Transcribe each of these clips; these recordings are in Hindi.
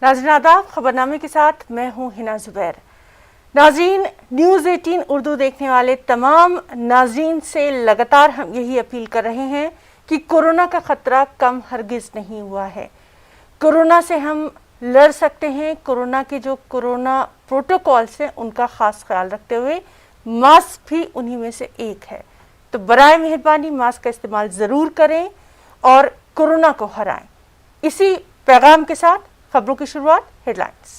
नाज़रीन आदाब, खबरनामे के साथ मैं हूं हिना जुबैर। नाज़रीन, न्यूज़ 18 उर्दू देखने वाले तमाम नाज़रीन से लगातार हम यही अपील कर रहे हैं कि कोरोना का ख़तरा कम हरगिज़ नहीं हुआ है। कोरोना से हम लड़ सकते हैं। कोरोना के जो कोरोना प्रोटोकॉल्स हैं उनका ख़ास ख्याल रखते हुए मास्क भी उन्हीं में से एक है। तो बराए मेहरबानी मास्क का इस्तेमाल ज़रूर करें और कोरोना को हराएं। इसी पैगाम के साथ खबरों की शुरुआत। हेडलाइंस।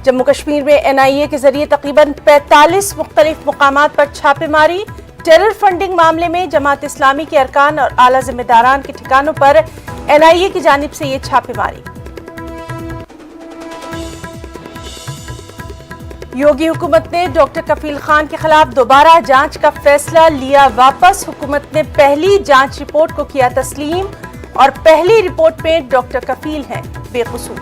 जम्मू कश्मीर में एनआईए के जरिए तकरीबन 45 मुख्तलिफ मुकामात पर छापेमारी। टेरर फंडिंग मामले में जमात इस्लामी के अरकान और आला जिम्मेदारान के ठिकानों पर एनआईए की जानिब से ये छापेमारी। योगी हुकूमत ने डॉक्टर कफील खान के खिलाफ दोबारा जांच का फैसला लिया वापस। हुकूमत ने पहली जांच रिपोर्ट को किया तस्लीम और पहली रिपोर्ट में डॉक्टर कफील हैं बेकसूर।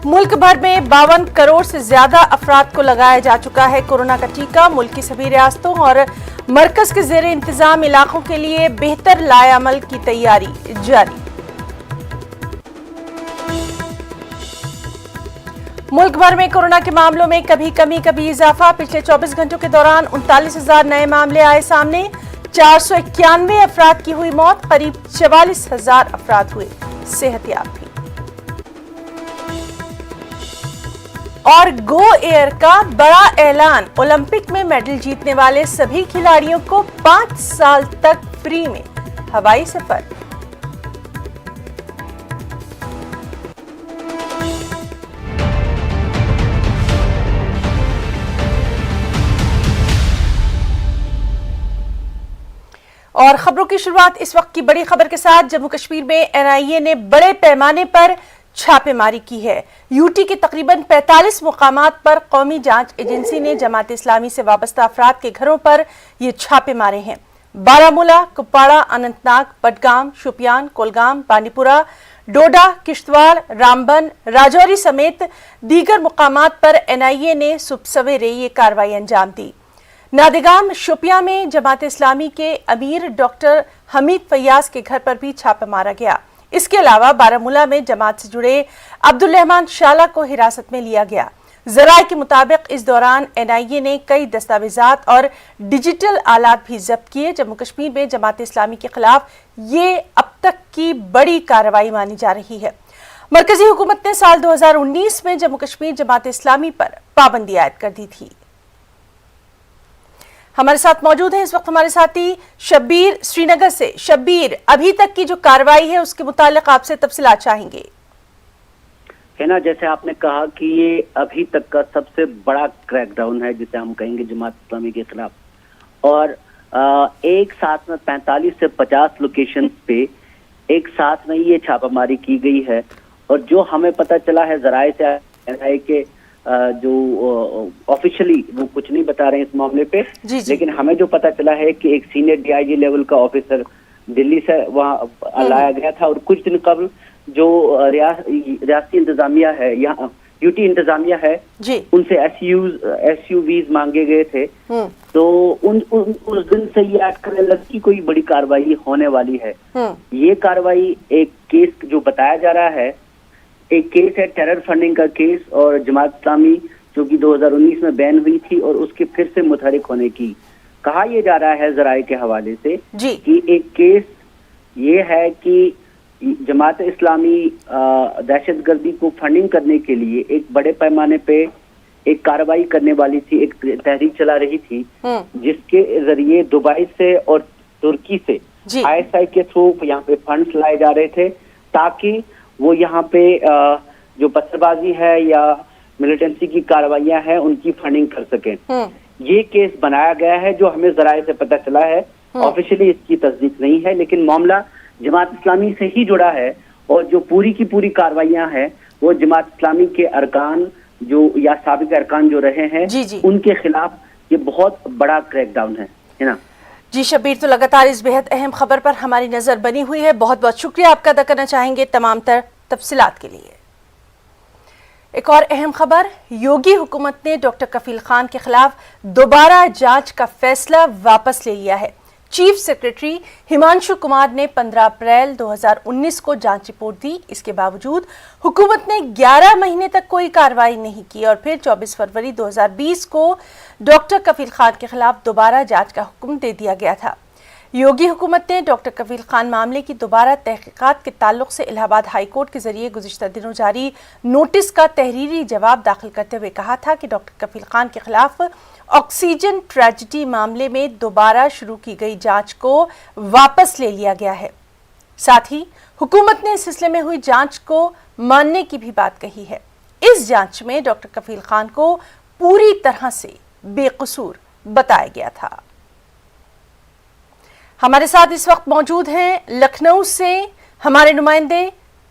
मुल्क भर में 52 करोड़ से ज्यादा अफराद को लगाया जा चुका है कोरोना का टीका। मुल्क की सभी रियासतों और मरकज के जेर इंतजाम इलाकों के लिए बेहतर लाएअमल की तैयारी जारी। मुल्क भर में कोरोना के मामलों में कभी कमी कभी इजाफा। पिछले 24 घंटों के दौरान 39,000 नए मामले आए सामने। 491 अफराद की हुई मौत। करीब 44,000 अफराद हुए सेहतयाब भी। और गो एयर का बड़ा ऐलान। ओलंपिक में मेडल जीतने वाले सभी खिलाड़ियों को 5 साल तक फ्री में हवाई सफर। और खबरों की शुरुआत इस वक्त की बड़ी खबर के साथ। जम्मू कश्मीर में एनआईए ने बड़े पैमाने पर छापेमारी की है। यूटी के तकरीबन 45 मुकामात पर कौमी जांच एजेंसी ने जमात इस्लामी से वाबस्ता अफराद के घरों पर ये छापे मारे हैं। बारामूला, कुपवाड़ा, अनंतनाग, बडगाम, शोपियान, कोलगाम, बांडीपुरा, डोडा, किश्तवाड़, रामबन, राजौरी समेत दीगर मुकामात पर एनआईए ने सुबह सवेरे ये कार्रवाई अंजाम दी। नादिगाम शोपियां में जमात इस्लामी के अमीर डॉक्टर हमीद फैयाज के घर पर भी छापा मारा गया। इसके अलावा बारामूला में जमात से जुड़े अब्दुल रहमान शाला को हिरासत में लिया गया। जराये के मुताबिक इस दौरान एनआईए ने कई दस्तावेजात और डिजिटल आलात भी जब्त किए। जम्मू कश्मीर में जमात इस्लामी के खिलाफ ये अब तक की बड़ी कार्रवाई मानी जा रही है। मरकजी हुकूमत ने साल 2019 में जम्मू कश्मीर जमात इस्लामी पर पाबंदी आयद कर दी थी। हमारे साथ मौजूद हैं इस वक्त हमारे साथी शब्बीर श्रीनगर से। शब्बीर, अभी तक की जो कार्रवाई है उसके मुतालिक आपसे तफसीलात चाहेंगे। है ना, जैसे आपने कहा कि ये अभी तक का सबसे बड़ा क्रैकडाउन है जिसे हम कहेंगे जमात इस्लामी के खिलाफ। और एक साथ में 45 से 50 लोकेशन पे एक साथ में ये छापामारी की गई है। और जो हमें पता चला है जराये से, एनआईए के जो ऑफिशियली वो कुछ नहीं बता रहे हैं इस मामले पे, लेकिन हमें जो पता चला है कि एक सीनियर डीआईजी लेवल का ऑफिसर दिल्ली से वहाँ लाया गया था। और कुछ दिन कबल जो रियासती इंतजामिया है, यहाँ यूटी इंतजामिया है, उनसे एसयूवीज मांगे गए थे। तो उस दिन से ये आजकल लग की कोई बड़ी कार्रवाई होने वाली है। ये कार्रवाई एक केस जो बताया जा रहा है, एक केस है टेरर फंडिंग का केस, और जमात इस्लामी जो कि 2019 में बैन हुई थी और उसके फिर से मुतहरिक होने की कहा यह जा रहा है जराये के हवाले से कि एक केस ये है कि जमात इस्लामी दहशतगर्दी को फंडिंग करने के लिए एक बड़े पैमाने पे एक कार्रवाई करने वाली थी, एक तहरीक चला रही थी, जिसके जरिए दुबई से और तुर्की से आईएसआई के थ्रू यहाँ पे फंड्स लाए जा रहे थे ताकि वो यहाँ पे जो पत्थरबाजी है या मिलिटेंसी की कार्रवाइयां हैं उनकी फंडिंग कर सकें। ये केस बनाया गया है जो हमें जराये से पता चला है। ऑफिशियली इसकी तस्दीक नहीं है, लेकिन मामला जमात इस्लामी से ही जुड़ा है। और जो पूरी की पूरी कार्रवाइयां हैं वो जमात इस्लामी के अरकान जो या साबिक अरकान जो रहे हैं उनके खिलाफ ये बहुत बड़ा क्रैकडाउन है ना। जी शब्बीर, तो लगातार इस बेहद अहम खबर पर हमारी नजर बनी हुई है। बहुत बहुत शुक्रिया आपका अदा करना चाहेंगे तमाम तर तफसीलात के लिए। एक और अहम खबर, योगी हुकूमत ने डॉक्टर कफील खान के खिलाफ दोबारा जांच का फैसला वापस ले लिया है। चीफ सेक्रेटरी हिमांशु कुमार ने 15 अप्रैल 2019 को जांच रिपोर्ट दी। इसके बावजूद हुकूमत ने 11 महीने तक कोई कार्रवाई नहीं की और फिर 24 फरवरी 2020 को डॉक्टर कफील खान के खिलाफ दोबारा जांच का हुक्म दे दिया गया था। योगी हुकूमत ने डॉक्टर कफील खान मामले की दोबारा तहकीकात के ताल्लुक से इलाहाबाद हाई कोर्ट के जरिए गुज़िश्ता दिनों जारी नोटिस का तहरीरी जवाब दाखिल करते हुए कहा था कि डॉक्टर कफील खान के खिलाफ ऑक्सीजन ट्रेजेडी मामले में दोबारा शुरू की गई जांच को वापस ले लिया गया है। साथ ही हुकूमत ने इस सिलसिले में हुई जांच को मानने की भी बात कही है। इस जांच में डॉक्टर कफील खान को पूरी तरह से बेकसूर बताया गया था। हमारे साथ इस वक्त मौजूद हैं लखनऊ से हमारे नुमाइंदे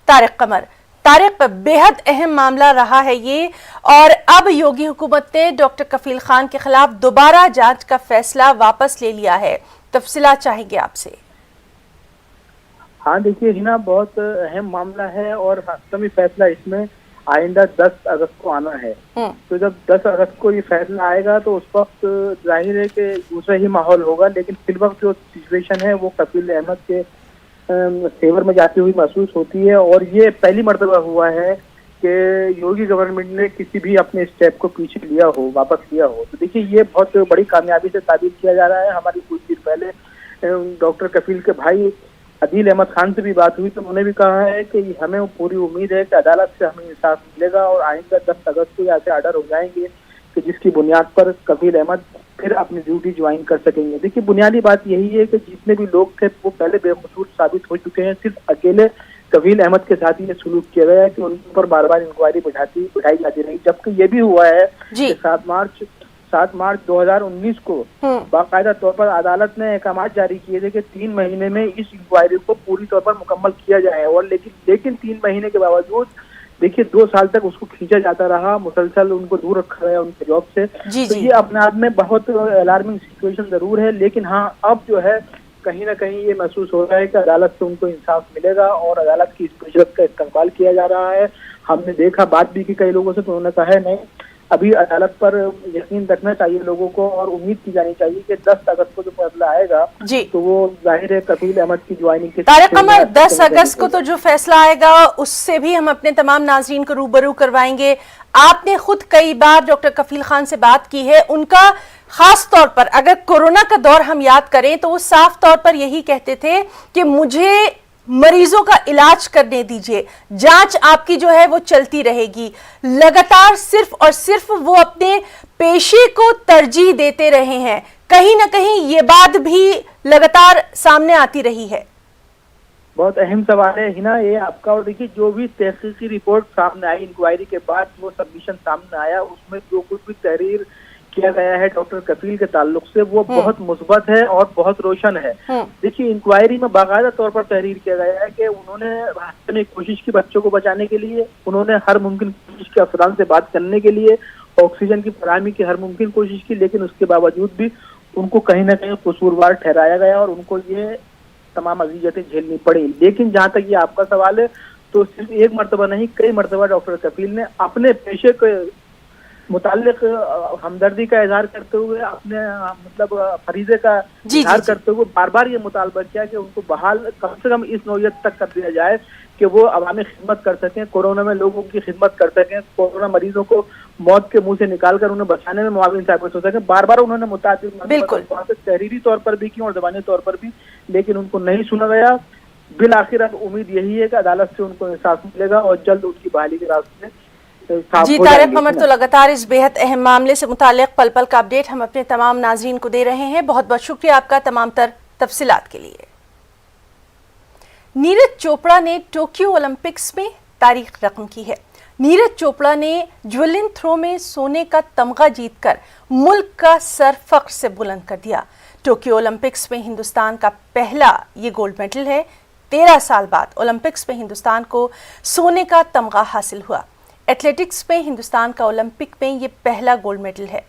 तारिक कमर। तारिक, बेहद अहम मामला रहा है ये और अब योगी हुकूमत ने डॉक्टर कफील खान के खिलाफ दोबारा जांच का फैसला वापस ले लिया है। तफसीलात चाहेंगे आपसे। हाँ देखिए हिना, बहुत अहम मामला है और हतमी फैसला इसमें आइंदा 10 अगस्त को आना है। तो जब 10 अगस्त को ये फैसला आएगा तो उस वक्त जाहिर है कि दूसरा ही माहौल होगा, लेकिन फिल वक्त जो सिचुएशन है वो कफील अहमद के फेवर में जाती हुई महसूस होती है। और ये पहली मर्तबा हुआ है कि योगी गवर्नमेंट ने किसी भी अपने स्टेप को पीछे लिया हो, वापस लिया हो। तो देखिए ये बहुत बड़ी कामयाबी से ताबीर किया जा रहा है। हमारी कुछ दिन पहले डॉक्टर कफील के भाई अदील अहमद खान से भी बात हुई तो उन्होंने भी कहा है कि हमें पूरी उम्मीद है कि अदालत से हमें इंसाफ मिलेगा और आइंदा 10 अगस्त को यहाँ से आर्डर हो जाएंगे कि जिसकी बुनियाद पर कफील अहमद फिर अपनी ड्यूटी ज्वाइन कर सकेंगे। देखिए बुनियादी बात यही है कि जितने भी लोग थे वो पहले बेकसूर साबित हो चुके हैं। सिर्फ अकेले कफील अहमद के साथ ये सलूक किया गया है कि उन पर बार बार इंक्वायरी बिठाई जाती रही, जबकि ये भी हुआ है कि 7 मार्च 2019 को बाकायदा तौर पर अदालत ने अहकामात जारी किए थे कि 3 महीने में इस इंक्वायरी को पूरी तौर पर मुकम्मल किया जाए। और लेकिन 3 महीने के बावजूद देखिए 2 साल तक उसको खींचा जाता रहा, मुसलसल उनको दूर रखा गया उनके जॉब से। तो ये अपने आप में बहुत अलार्मिंग सिचुएशन जरूर है, लेकिन हाँ अब जो है कहीं ना कहीं ये महसूस हो रहा है कि अदालत से उनको इंसाफ मिलेगा और अदालत की इस फैसले का इस्तेमाल किया जा रहा है। हमने देखा, बात भी की कई लोगों से, तो उन्होंने कहा है नहीं, अभी अदालत पर यकीन रखना चाहिए लोगों को और उम्मीद की जानी चाहिए कि 10 अगस्त को जो फैसला आएगा तो वो जाहिर है कफील अहमद की ज्वाइनिंग के तारिक कमर 10 अगस्त को तो जो फैसला आएगा उससे भी हम अपने तमाम नाजरीन को रूबरू करवाएंगे। आपने खुद कई बार डॉक्टर कफील खान से बात की है, उनका खास तौर पर अगर कोरोना का दौर हम याद करें तो वो साफ तौर पर यही कहते थे कि मुझे मरीजों का इलाज करने दीजिए, जांच आपकी जो है वो चलती रहेगी। लगातार सिर्फ और सिर्फ वो अपने पेशे को तरजीह देते रहे हैं। कहीं ना कहीं ये बात भी लगातार सामने आती रही है। बहुत अहम सवाल है हिना ये आपका। और देखिए जो भी तहकीकी रिपोर्ट सामने आई इंक्वायरी के बाद, वो सबमिशन सामने आया, उसमें जो कुछ भी तहरीर किया गया है डॉक्टर कफील के ताल्लुक से वो बहुत मुस्बत है और बहुत रोशन है। देखिए इंक्वायरी में बाकायदा तौर पर तहरीर किया गया है कि उन्होंने रास्ते में कोशिश की बच्चों को बचाने के लिए, उन्होंने हर मुमकिन कोशिश की अफसरान से बात करने के लिए, ऑक्सीजन की फराहमी की हर मुमकिन कोशिश की, लेकिन उसके बावजूद भी उनको कहीं ना कहीं कसूरवार ठहराया गया और उनको ये तमाम अज़ियतें झेलनी पड़ी। लेकिन जहाँ तक ये आपका सवाल है तो सिर्फ एक मरतबा नहीं, कई मरतबा डॉक्टर कफील ने अपने पेशे के मुताल्लिक हमदर्दी का इजहार करते हुए, अपने मतलब फरीजे का इजहार करते हुए बार बार ये मुतालबा किया कि उनको बहाल कम से कम इस नौयत तक कर दिया जाए कि वो अवामी खिदमत कर सकें, कोरोना में लोगों की खिदमत कर सकें, कोरोना मरीजों को मौत के मुंह से निकाल कर उन्हें बचाने में मुआविन साबित हो सके। बार बार उन्होंने मुताबिक तहरीरी तौर पर भी की और ज़बानी तौर पर भी, लेकिन उनको नहीं सुना गया। बिल आखिर अब उम्मीद यही है कि अदालत से उनको इंसाफ मिलेगा और जल्द उनकी बहाली के रास्ते। जी तारिक कमर, तो लगातार इस बेहद अहम मामले से मुताल्लिक पल पल का अपडेट हम अपने तमाम नाजरीन को दे रहे हैं। बहुत बहुत शुक्रिया आपका तमाम तर तफसीलात के लिए। नीरज चोपड़ा ने टोक्यो ओलंपिक्स में तारीख रकम की है। नीरज चोपड़ा ने ज्वेलिन थ्रो में सोने का तमगा जीतकर मुल्क का सर फख्र से बुलंद कर दिया। टोक्यो ओलंपिक्स में हिंदुस्तान का पहला ये गोल्ड मेडल है। 13 साल बाद ओलंपिक्स में हिंदुस्तान को सोने का तमगा हासिल हुआ। एथलेटिक्स में हिंदुस्तान का ओलंपिक में ये पहला गोल्ड मेडल है।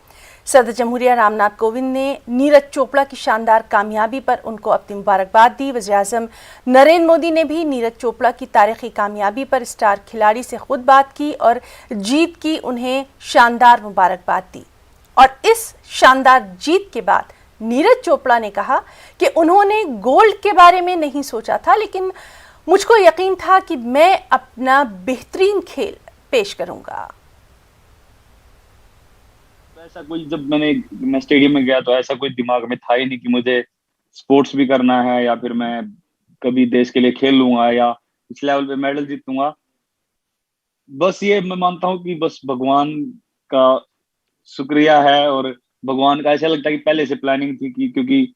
सदर जमहूरिया रामनाथ कोविंद ने नीरज चोपड़ा की शानदार कामयाबी पर उनको अपनी मुबारकबाद दी। वज़ीर-ए-आज़म नरेंद्र मोदी ने भी नीरज चोपड़ा की तारीखी कामयाबी पर स्टार खिलाड़ी से खुद बात की और जीत की उन्हें शानदार मुबारकबाद दी। और इस शानदार जीत के बाद नीरज चोपड़ा ने कहा कि उन्होंने गोल्ड के बारे में नहीं सोचा था, लेकिन मुझको यकीन था कि मैं अपना बेहतरीन खेल पेश करूंगा। ऐसा कोई, जब मैं स्टेडियम में गया तो ऐसा कोई दिमाग में था ही नहीं कि मुझे स्पोर्ट्स भी करना है या फिर मैं कभी देश के लिए खेल लूंगा या इस लेवल पे मेडल जीतूंगा। बस ये मैं मानता हूँ कि बस भगवान का शुक्रिया है, और भगवान का ऐसा लगता है कि पहले से प्लानिंग थी कि, क्योंकि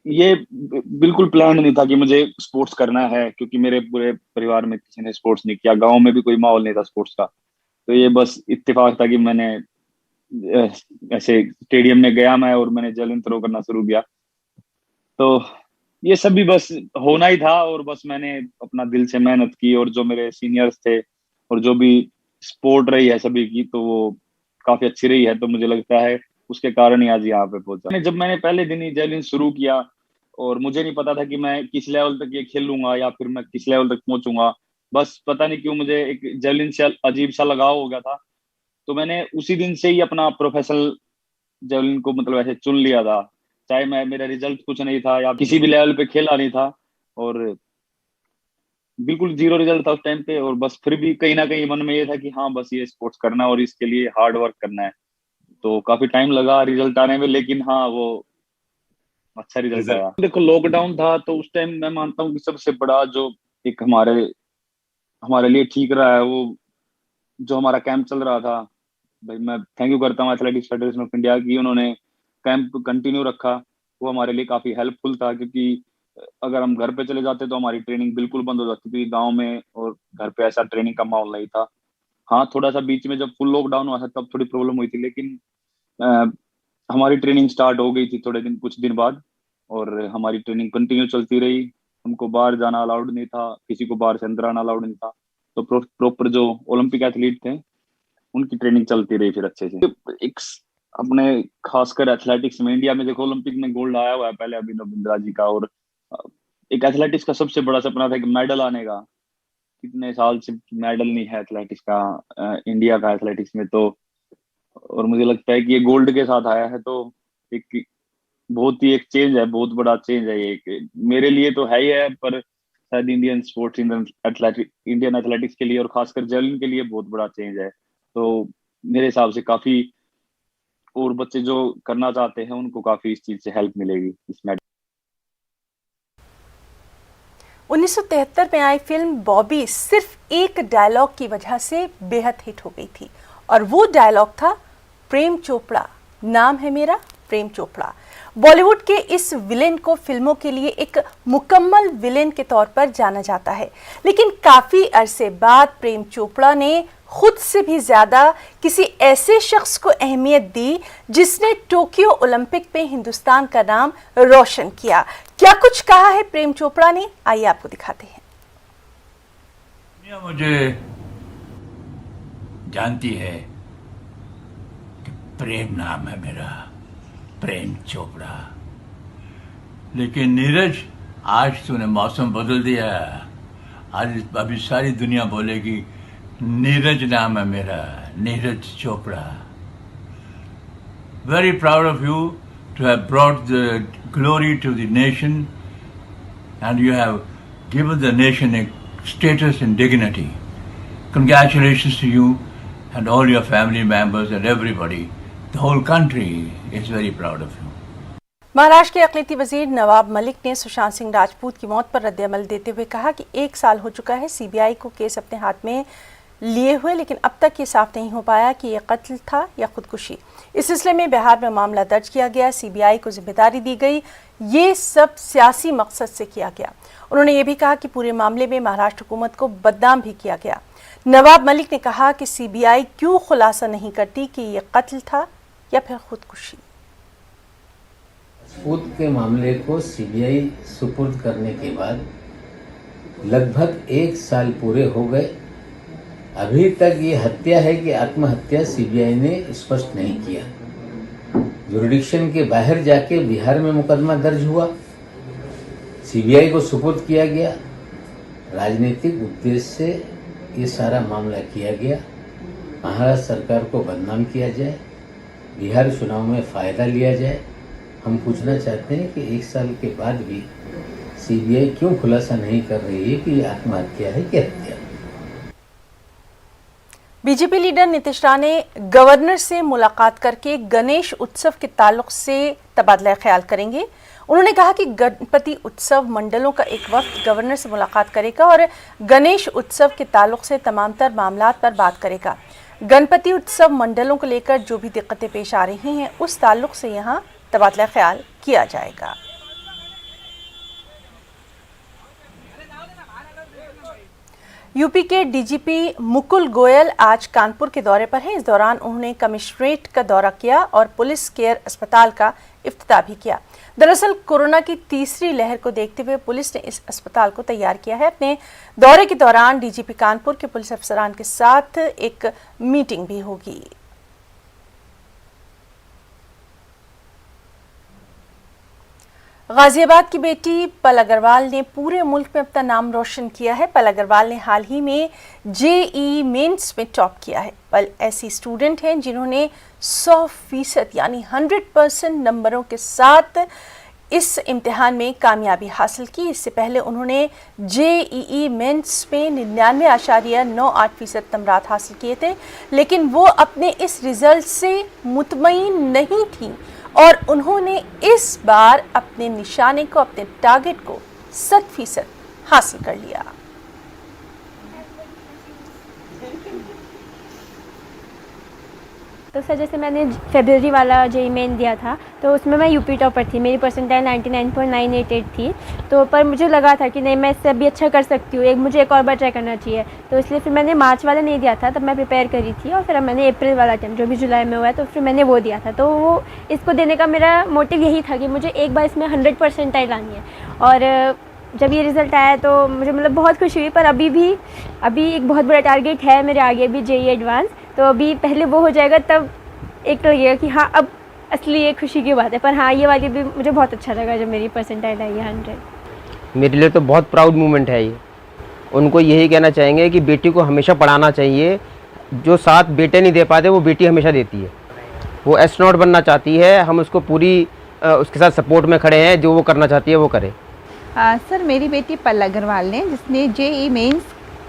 ये बिल्कुल प्लान नहीं था कि मुझे स्पोर्ट्स करना है, क्योंकि मेरे पूरे परिवार में किसी ने स्पोर्ट्स नहीं किया, गांव में भी कोई माहौल नहीं था स्पोर्ट्स का। तो ये बस इत्तेफाक था कि मैंने ऐसे स्टेडियम में गया मैं, और मैंने जेवलिन थ्रो करना शुरू किया। तो ये सब भी बस होना ही था, और बस मैंने अपना दिल से मेहनत की, और जो मेरे सीनियर्स थे और जो भी सपोर्ट रही है सभी की, तो वो काफी अच्छी रही है। तो मुझे लगता है उसके कारण ही आज यहाँ पे पहुंचा। जब मैंने पहले दिन ही जेवलिन शुरू किया, और मुझे नहीं पता था कि मैं किस लेवल तक ये खेल लूंगा या फिर मैं किस लेवल तक पहुंचूंगा। बस पता नहीं क्यों मुझे एक जेवलिन से अजीब सा लगाव हो गया था। तो मैंने उसी दिन से ही अपना प्रोफेशनल जेवलिन को मतलब ऐसे चुन लिया था, चाहे मेरा रिजल्ट कुछ नहीं था या किसी भी लेवल पे खेला नहीं था, और बिल्कुल जीरो रिजल्ट था उस टाइम पे। और बस फिर भी कहीं ना कहीं मन में ये था कि हाँ बस ये स्पोर्ट्स करना है और इसके लिए हार्ड वर्क करना है। तो काफी टाइम लगा रिजल्ट आने में, लेकिन हाँ वो अच्छा रिजल्ट आया। देखो लॉकडाउन था, तो उस टाइम मैं मानता हूँ कि सबसे बड़ा जो एक हमारे लिए ठीक रहा है, वो जो हमारा कैंप चल रहा था। भाई मैं थैंक यू करता हूँ एथलेटिक्स फेडरेशन ऑफ इंडिया की, उन्होंने कैंप कंटिन्यू रखा। वो हमारे लिए काफी हेल्पफुल था, क्योंकि अगर हम घर पे चले जाते तो हमारी ट्रेनिंग बिल्कुल बंद हो जाती थी। गांव में और घर पे ऐसा ट्रेनिंग का माहौल नहीं था। हाँ थोड़ा सा बीच में जब फुल लॉकडाउन हुआ था तब थोड़ी प्रॉब्लम हुई थी, लेकिन हमारी ट्रेनिंग स्टार्ट हो गई थी कुछ दिन बाद, और हमारी ट्रेनिंग कंटिन्यू चलती रही। हमको बाहर जाना अलाउड नहीं था, किसी को बाहर से अंदर आना अलाउड नहीं था। तो प्रॉपर जो ओलंपिक एथलीट थे उनकी ट्रेनिंग चलती रही फिर अच्छे से। एक अपने खासकर एथलेटिक्स में इंडिया में देखो ओलंपिक में गोल्ड आया हुआ है पहले अभिनव बिंद्रा जी का, और एक एथलेटिक्स का सबसे बड़ा सपना था कि मेडल आने का। कितने साल से मेडल नहीं है एथलेटिक्स का, इंडिया का एथलेटिक्स में। तो और मुझे लगता है कि ये गोल्ड के साथ आया है, तो एक बहुत ही एक चेंज है, बहुत बड़ा चेंज है ये। मेरे लिए तो है ही है, पर शायद इंडियन स्पोर्ट्स इंडियन एथलेटिक्स के लिए और खासकर जेवलिन के लिए बहुत बड़ा चेंज है। तो मेरे हिसाब से काफी और बच्चे जो करना चाहते हैं उनको काफी इस चीज से हेल्प मिलेगी इस मेडल। 1973 में आई फिल्म बॉबी सिर्फ एक डायलॉग की वजह से बेहद हिट हो गई थी, और वो डायलॉग था प्रेम चोपड़ा नाम है मेरा प्रेम चोपड़ा। बॉलीवुड के इस विलेन को फिल्मों के लिए एक मुकम्मल विलेन के तौर पर जाना जाता है, लेकिन काफी अरसे बाद प्रेम चोपड़ा ने खुद से भी ज्यादा किसी ऐसे शख्स को अहमियत दी जिसने टोक्यो ओलंपिक में हिंदुस्तान का नाम रोशन किया। क्या कुछ कहा है प्रेम चोपड़ा ने, आइए आपको दिखाते हैं। दुनिया मुझे जानती है कि प्रेम नाम है मेरा, प्रेम चोपड़ा। लेकिन नीरज, आज तूने मौसम बदल दिया। आज अभी सारी दुनिया बोलेगी नीरज नाम है मेरा, Neeraj Chopra. Very proud of you to have brought the glory to the nation, and you have given the nation a status and dignity. Congratulations to you and all your family members and everybody. The whole country is very proud of you. Maharashtra के अक़लियती वजीर नवाब मलिक ने सुशांत सिंह राजपूत की मौत पर रद्द-ए-अमल देते हुए कहा कि 1 साल हो चुका है सीबीआई को केस अपने हाथ में लिए हुए, लेकिन अब तक ये साफ नहीं हो पाया कि ये कत्ल था या खुदकुशी। इस सिलसिले में बिहार में मामला दर्ज किया गया, सीबीआई को जिम्मेदारी दी गई, ये सब सियासी मकसद से किया गया। उन्होंने ये भी कहा कि पूरे मामले में महाराष्ट्र हुकूमत को बदनाम भी किया गया। नवाब मलिक ने कहा कि सीबीआई क्यों खुलासा नहीं करती कि ये कत्ल था या फिर खुदकुशी। राजपूत के मामले को सीबीआई सुपुर्द करने के बाद लगभग 1 साल पूरे हो गए। अभी तक ये हत्या है कि आत्महत्या सीबीआई ने स्पष्ट नहीं किया। जुरिडिक्शन के बाहर जाके बिहार में मुकदमा दर्ज हुआ, सीबीआई को सुपुर्द किया गया। राजनीतिक उद्देश्य से ये सारा मामला किया गया। महाराष्ट्र सरकार को बदनाम किया जाए, बिहार चुनाव में फायदा लिया जाए। हम पूछना चाहते हैं कि 1 साल के बाद भी सीबीआई क्यों खुलासा नहीं कर रही है कि ये आत्महत्या है कि हत्या। बीजेपी लीडर नीतीश राय ने गवर्नर से मुलाकात करके गणेश उत्सव के ताल्लुक से तबादला ख्याल करेंगे। उन्होंने कहा कि गणपति उत्सव मंडलों का एक वक्त गवर्नर से मुलाकात करेगा और गणेश उत्सव के ताल्लुक से तमाम तर मामलात पर बात करेगा। गणपति उत्सव मंडलों को लेकर जो भी दिक्कतें पेश आ रही हैं उस ताल्लुक से यहाँ तबादला ख्याल किया जाएगा। यूपी के डीजीपी मुकुल गोयल आज कानपुर के दौरे पर हैं। इस दौरान उन्होंने कमिश्नरेट का दौरा किया और पुलिस केयर अस्पताल का इफ्तिताह भी किया। दरअसल कोरोना की तीसरी लहर को देखते हुए पुलिस ने इस अस्पताल को तैयार किया है। अपने दौरे के दौरान डीजीपी कानपुर के पुलिस अफसरान के साथ एक मीटिंग भी होगी। गाजियाबाद की बेटी पल अग्रवाल ने पूरे मुल्क में अपना नाम रोशन किया है। पल अग्रवाल ने हाल ही में जेईई मेंस में टॉप किया है। पल ऐसी स्टूडेंट हैं जिन्होंने 100% यानी 100% नंबरों के साथ इस इम्तिहान में कामयाबी हासिल की। इससे पहले उन्होंने जेईई मेंस में 99.98% नंबरात हासिल किए थे, लेकिन वो अपने इस रिजल्ट से मुतमईन नहीं थी और उन्होंने इस बार अपने निशाने को, अपने टारगेट को 100% हासिल कर लिया। तो सर जैसे मैंने फरवरी वाला जेईई मेन दिया था तो उसमें मैं यूपी टॉपर थी, मेरी परसेंटाइल 99.988 थी। तो पर मुझे लगा था कि नहीं मैं इससे अभी अच्छा कर सकती हूँ, मुझे एक और बार ट्राई करना चाहिए। तो इसलिए फिर मैंने मार्च वाला नहीं दिया था, तब मैं प्रिपेयर करी थी और फिर मैंने अप्रैल वाला अटेम्प्ट जो भी जुलाई में हुआ है तो फिर मैंने वो दिया था। तो वो इसको देने का मेरा मोटिव यही था कि मुझे एक बार इसमें 100 परसेंटाइल आनी है। और जब ये रिज़ल्ट आया तो मुझे मतलब बहुत खुशी हुई। पर अभी एक बहुत बड़ा टारगेट है मेरे आगे भी जेईई एडवांस, तो अभी पहले वो हो जाएगा तब एक लगेगा कि हाँ अब असली ये खुशी की बात है। पर हाँ ये वाली भी मुझे बहुत अच्छा लगा जब मेरी परसेंटाइल आई है 100। मेरे लिए तो बहुत प्राउड मोमेंट है ये। उनको यही कहना चाहेंगे कि बेटी को हमेशा पढ़ाना चाहिए। जो साथ बेटे नहीं दे पाते वो बेटी हमेशा देती है। वो एस्ट्रोनॉट बनना चाहती है, हम उसको पूरी उसके साथ सपोर्ट में खड़े हैं। जो वो करना चाहती है वो करे। सर मेरी बेटी पल अग्रवाल ने जिसने जेईई मेंस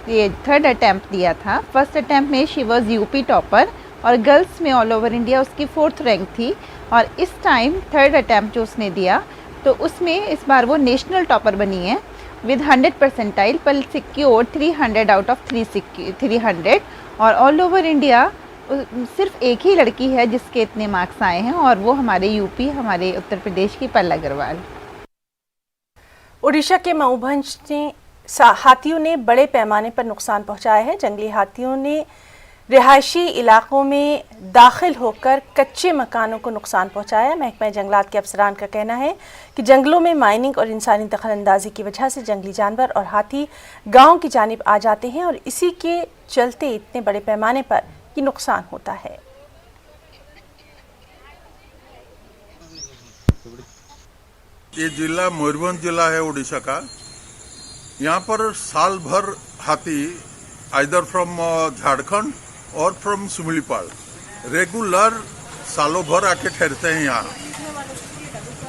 ये 3rd अटैम्प्ट दिया था, 1st अटैम्प्ट में शी वाज यूपी टॉपर और गर्ल्स में ऑल ओवर इंडिया उसकी 4th रैंक थी। और इस टाइम 3rd अटैम्प्ट जो उसने दिया तो उसमें इस बार वो नेशनल टॉपर बनी है विद 100 परसेंटाइल। पल सिक्योर 300 आउट ऑफ 300 और ऑल ओवर इंडिया सिर्फ एक ही लड़की है जिसके इतने मार्क्स आए हैं और वो हमारे यूपी, हमारे उत्तर प्रदेश की पल अग्रवाल। ओडिशा के मऊभंज ने हाथियों ने बड़े पैमाने पर नुकसान पहुंचाया है। जंगली हाथियों ने रिहायशी इलाकों में दाखिल होकर कच्चे मकानों को नुकसान पहुंचाया। महकमा जंगलात के अफसरान का कहना है कि जंगलों में माइनिंग और इंसानी दखलंदाजी की वजह से जंगली जानवर और हाथी गांव की जानिब आ जाते हैं और इसी के चलते इतने बड़े पैमाने पर ये नुकसान होता है। ये जिला मयूरभंज जिला है उड़ीसा का। यहाँ पर साल भर हाथी आइदर फ्रॉम झारखंड और फ्रॉम सिमलीपाल रेगुलर सालों भर आके ठहरते हैं यहाँ।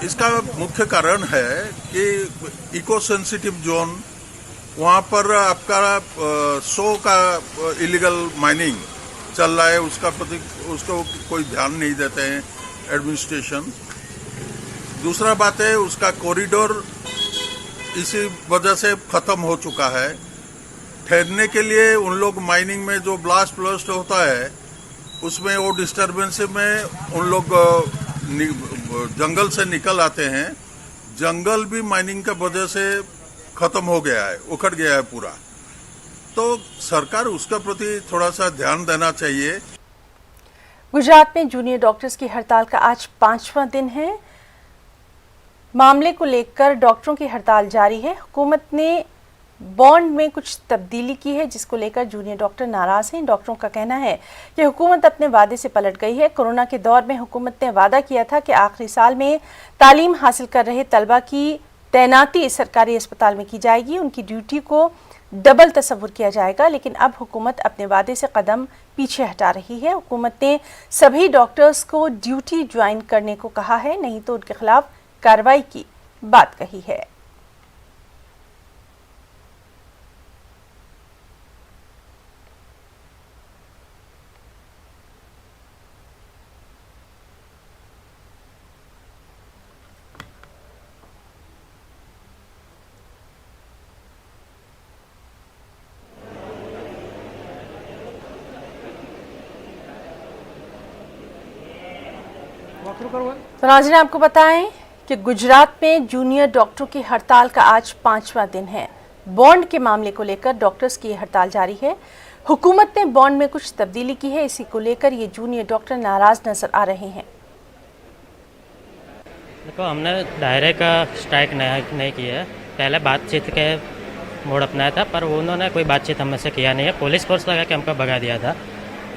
इसका मुख्य कारण है कि इको सेंसिटिव जोन, वहाँ पर आपका 100 का इलीगल माइनिंग चल रहा है, उसको कोई ध्यान नहीं देते हैं एडमिनिस्ट्रेशन। दूसरा बात है उसका कॉरिडोर इसी वजह से खत्म हो चुका है। ठहरने के लिए उन लोग माइनिंग में जो ब्लास्ट होता है उसमें वो डिस्टरबेंस में उन लोग जंगल से निकल आते हैं। जंगल भी माइनिंग की वजह से खत्म हो गया है, उखड़ गया है पूरा। तो सरकार उसके प्रति थोड़ा सा ध्यान देना चाहिए। गुजरात में जूनियर डॉक्टर्स की हड़ताल का आज 5वां दिन है। मामले को लेकर डॉक्टरों की हड़ताल जारी है। हुकूमत ने बॉन्ड में कुछ तब्दीली की है जिसको लेकर जूनियर डॉक्टर नाराज हैं। डॉक्टरों का कहना है कि हुकूमत अपने वादे से पलट गई है। कोरोना के दौर में हुकूमत ने वादा किया था कि आखिरी साल में तालीम हासिल कर रहे तलबा की तैनाती सरकारी अस्पताल में की जाएगी, उनकी ड्यूटी को डबल तस्वुर किया जाएगा। लेकिन अब हुकूमत अपने वादे से कदम पीछे हटा रही है। हुकूमत ने सभी डॉक्टर्स को ड्यूटी ज्वाइन करने को कहा है, नहीं तो उनके खिलाफ कार्रवाई की बात कही है। तो नाज़रीन, आपको बताएं कि गुजरात में जूनियर डॉक्टरों की हड़ताल का आज 5वां दिन है। बॉन्ड के मामले को लेकर डॉक्टर्स की हड़ताल जारी है। हुकूमत ने बॉन्ड में कुछ तब्दीली की है, इसी को लेकर ये जूनियर डॉक्टर नाराज नजर आ रहे हैं। देखो, हमने दायरे का स्ट्राइक नहीं किया है। पहले बातचीत के मोड़ अपनाया था, पर उन्होंने कोई बातचीत हमसे से किया नहीं है। पुलिस फोर्स लगा के हमको भगा दिया था।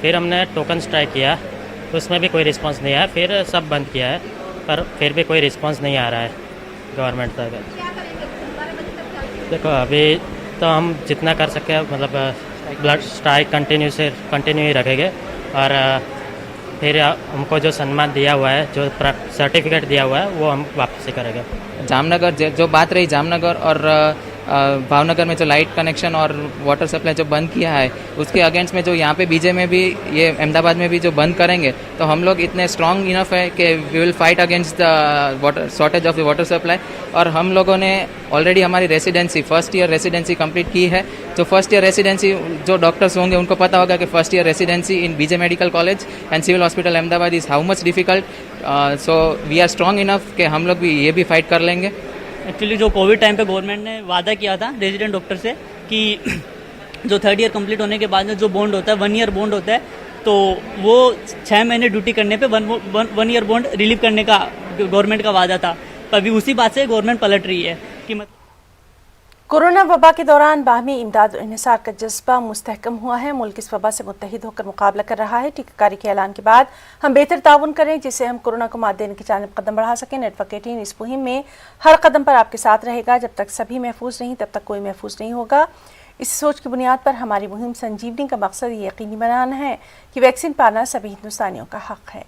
फिर हमने टोकन स्ट्राइक किया, उसमें भी कोई रिस्पांस नहीं आया। फिर सब बंद किया है, पर फिर भी कोई रिस्पांस नहीं आ रहा है गवर्नमेंट तक। देखो, अभी तो हम जितना कर सके, मतलब ब्लड स्ट्राइक कंटिन्यू ही रखेंगे। और फिर हमको जो सम्मान दिया हुआ है, जो सर्टिफिकेट दिया हुआ है, वो हम वापसी करेंगे। जामनगर जो बात रही, जामनगर और भावनगर में जो लाइट कनेक्शन और वाटर सप्लाई जो बंद किया है, उसके अगेंस्ट में जो यहाँ पे बीजे में भी, ये अहमदाबाद में भी जो बंद करेंगे, तो हम लोग इतने स्ट्रांग इनफ है कि we will fight against the water shortage of the water supply. और हम लोगों ने ऑलरेडी हमारी residency, first year residency complete की है। जो फर्स्ट ईयर रेसिडेंसी जो डॉक्टर्स होंगे उनको पता होगा कि first year residency in BJ medical college and civil hospital Ahmedabad is how much difficult. So we are strong enough कि हम लोग भी ये भी फाइट कर लेंगे। एक्चुअली जो कोविड टाइम पे गवर्नमेंट ने वादा किया था रेजिडेंट डॉक्टर से कि जो 3rd ईयर कंप्लीट होने के बाद में जो बॉन्ड होता है, 1 ईयर बॉन्ड होता है, तो वो 6 महीने ड्यूटी करने पे 1 ईयर बॉन्ड रिलीव करने का गवर्नमेंट का वादा था। पर अभी उसी बात से गवर्नमेंट पलट रही है कि कोरोना वबा के दौरान बाहमी इमदाद और इंहिसार का जज्बा मुस्तहकम हुआ है। मुल्क इस वबा से मुत्तहिद होकर मुकाबला कर रहा है। टीकाकारी के ऐलान के बाद हम बेहतर ताउन करें, जिससे हम कोरोना को मात देने की जानिब कदम बढ़ा सकें। नेटवर्क 18 इस मुहिम में हर कदम पर आपके साथ रहेगा। जब तक सभी महफूज नहीं, तब तक कोई महफूज नहीं होगा। इस सोच की बुनियाद पर हमारी मुहिम संजीवनी का मकसद ये यकीनी बनाना है कि वैक्सीन पाना सभी हिंदुस्तानियों का हक है।